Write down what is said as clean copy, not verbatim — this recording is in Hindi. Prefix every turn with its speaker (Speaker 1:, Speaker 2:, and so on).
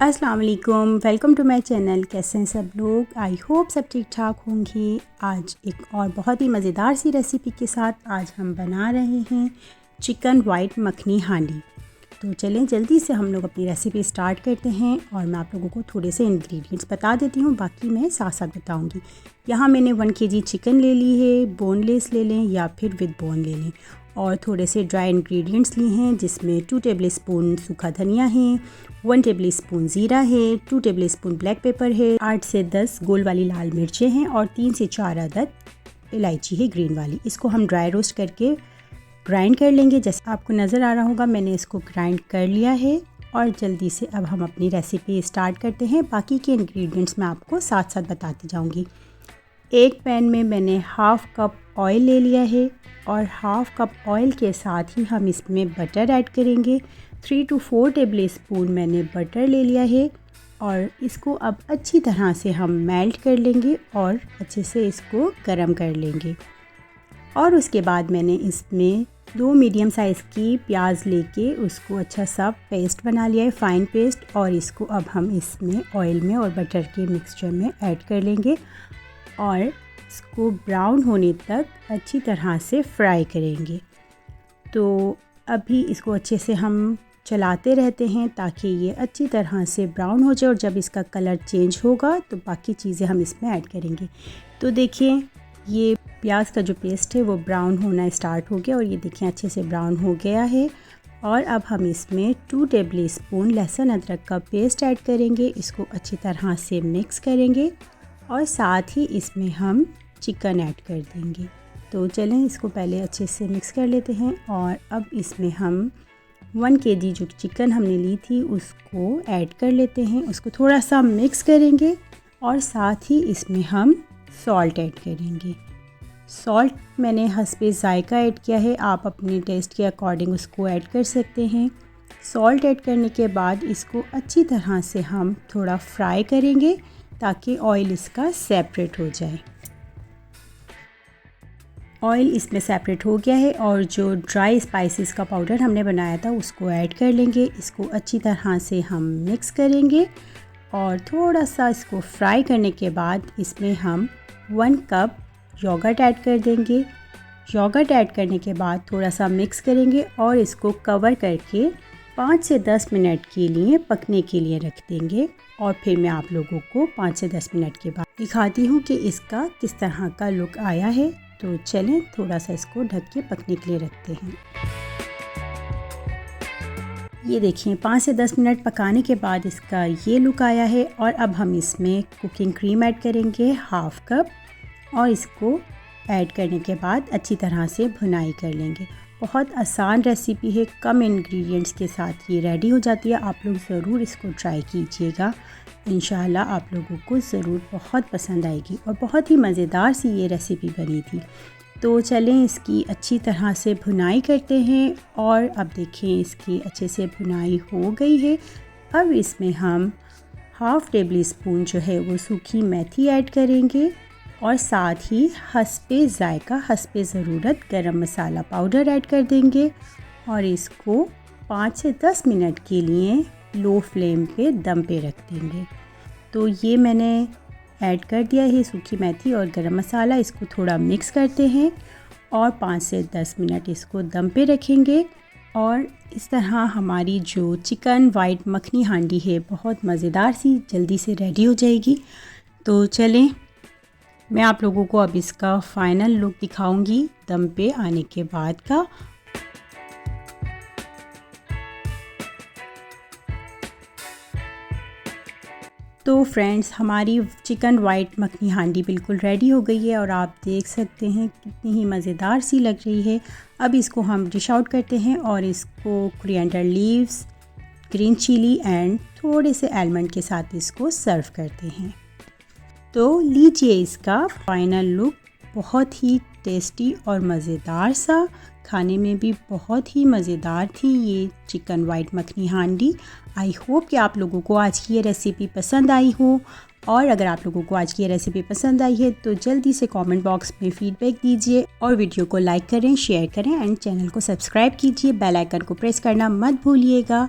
Speaker 1: अस्सलाम वालेकुम, वेलकम टू माय चैनल। कैसे हैं सब लोग? आई होप सब ठीक ठाक होंगे। आज एक और बहुत ही मज़ेदार सी रेसिपी के साथ आज हम बना रहे हैं चिकन वाइट मखनी हांडी। तो चलें जल्दी से हम लोग अपनी रेसिपी स्टार्ट करते हैं और मैं आप लोगों को थोड़े से इंग्रेडिएंट्स बता देती हूँ, बाकी मैं साथ साथ बताऊँगी। यहाँ मैंने 1 kg चिकन ले ली है, बोनलेस ले लें या फिर विद बोन ले लें, और थोड़े से ड्राई इंग्रेडिएंट्स लिए हैं जिसमें 2 टेबलस्पून सूखा धनिया है, 1 टेबलस्पून ज़ीरा है, 2 टेबलस्पून ब्लैक पेपर है, 8 से 10 गोल वाली लाल मिर्चें हैं और 3 से 4 अदद इलायची है ग्रीन वाली। इसको हम ड्राई रोस्ट करके ग्राइंड कर लेंगे। जैसे आपको नज़र आ रहा होगा मैंने इसको ग्राइंड कर लिया है। और जल्दी से अब हम अपनी रेसिपी स्टार्ट करते हैं। बाकी के इंग्रेडिएंट्स मैं आपको साथ साथ बताती जाऊंगी। एक पैन में मैंने हाफ़ कप ऑयल ले लिया है और हाफ़ कप ऑयल के साथ ही हम इसमें बटर ऐड करेंगे। 3 to 4 टेबलस्पून मैंने बटर ले लिया है और इसको अब अच्छी तरह से हम मेल्ट कर लेंगे और अच्छे से इसको गरम कर लेंगे। और उसके बाद मैंने इसमें 2 मीडियम साइज़ की प्याज लेके उसको अच्छा सा पेस्ट बना लिया है, फ़ाइन पेस्ट। और इसको अब हम इसमें ऑयल में और बटर के मिक्सचर में ऐड कर लेंगे और इसको ब्राउन होने तक अच्छी तरह से फ्राई करेंगे। तो अभी इसको अच्छे से हम चलाते रहते हैं ताकि ये अच्छी तरह से ब्राउन हो जाए, और जब इसका कलर चेंज होगा तो बाकी चीज़ें हम इसमें ऐड करेंगे। तो देखिए ये प्याज का जो पेस्ट है वो ब्राउन होना स्टार्ट हो गया और ये देखिए अच्छे से ब्राउन हो गया है। और अब हम इसमें 2 टेबलस्पून लहसुन अदरक का पेस्ट ऐड करेंगे। इसको अच्छी तरह से मिक्स करेंगे और साथ ही इसमें हम चिकन ऐड कर देंगे। तो चलें इसको पहले अच्छे से मिक्स कर लेते हैं। और अब इसमें हम 1 kg जो चिकन हमने ली थी उसको ऐड कर लेते हैं। उसको थोड़ा सा मिक्स करेंगे और साथ ही इसमें हम सॉल्ट ऐड करेंगे। सॉल्ट मैंने हस्बे ज़ायका ऐड किया है, आप अपने टेस्ट के अकॉर्डिंग उसको ऐड कर सकते हैं। सॉल्ट ऐड करने के बाद इसको अच्छी तरह से हम थोड़ा फ्राई करेंगे ताकि ऑयल इसका सेपरेट हो जाए। ऑयल इसमें सेपरेट हो गया है और जो ड्राई स्पाइसेस का पाउडर हमने बनाया था उसको ऐड कर लेंगे। इसको अच्छी तरह से हम मिक्स करेंगे और थोड़ा सा इसको फ्राई करने के बाद इसमें हम 1 कप योगर्ट ऐड कर देंगे। योगर्ट ऐड करने के बाद थोड़ा सा मिक्स करेंगे और इसको कवर करके 5 से 10 मिनट के लिए पकने के लिए रख देंगे। और फिर मैं आप लोगों को 5 से 10 मिनट के बाद दिखाती हूँ कि इसका किस तरह का लुक आया है। तो चलें थोड़ा सा इसको ढक के पकने के लिए रखते हैं। ये देखिए 5 से 10 मिनट पकाने के बाद इसका ये लुक आया है। और अब हम इसमें कुकिंग क्रीम ऐड करेंगे हाफ़ कप, और इसको ऐड करने के बाद अच्छी तरह से भुनाई कर लेंगे। बहुत आसान रेसिपी है, कम इंग्रेडिएंट्स के साथ ये रेडी हो जाती है। आप लोग ज़रूर इसको ट्राई कीजिएगा, इंशाल्लाह आप लोगों को ज़रूर बहुत पसंद आएगी। और बहुत ही मज़ेदार सी ये रेसिपी बनी थी। तो चलें इसकी अच्छी तरह से भुनाई करते हैं। और अब देखें इसकी अच्छे से भुनाई हो गई है। अब इसमें हम हाफ़ टेबलस्पून जो है वो सूखी मेथी ऐड करेंगे और साथ ही हस्बे ज़ायका, हस्बे ज़रूरत गरम मसाला पाउडर ऐड कर देंगे। और इसको 5 से 10 मिनट के लिए लो फ्लेम पे दम पे रख देंगे। तो ये मैंने ऐड कर दिया है सूखी मेथी और गरम मसाला। इसको थोड़ा मिक्स करते हैं और 5 से 10 मिनट इसको दम पे रखेंगे। और इस तरह हमारी जो चिकन वाइट मखनी हांडी है बहुत मज़ेदार सी जल्दी से रेडी हो जाएगी। तो चलें मैं आप लोगों को अब इसका फ़ाइनल लुक दिखाऊंगी दम पे आने के बाद का। तो फ्रेंड्स हमारी चिकन वाइट मखनी हांडी बिल्कुल रेडी हो गई है और आप देख सकते हैं कितनी ही मज़ेदार सी लग रही है। अब इसको हम डिश आउट करते हैं और इसको coriander leaves, green chilli and थोड़े से आलमंड के साथ इसको सर्व करते हैं। तो लीजिए इसका फ़ाइनल लुक, बहुत ही टेस्टी और मज़ेदार सा, खाने में भी बहुत ही मज़ेदार थी ये चिकन वाइट मखनी हांडी। आई होप कि आप लोगों को आज की ये रेसिपी पसंद आई हो। और अगर आप लोगों को आज की ये रेसिपी पसंद आई है तो जल्दी से कमेंट बॉक्स में फ़ीडबैक दीजिए और वीडियो को लाइक करें, शेयर करें एंड चैनल को सब्सक्राइब कीजिए। बेल आइकन को प्रेस करना मत भूलिएगा।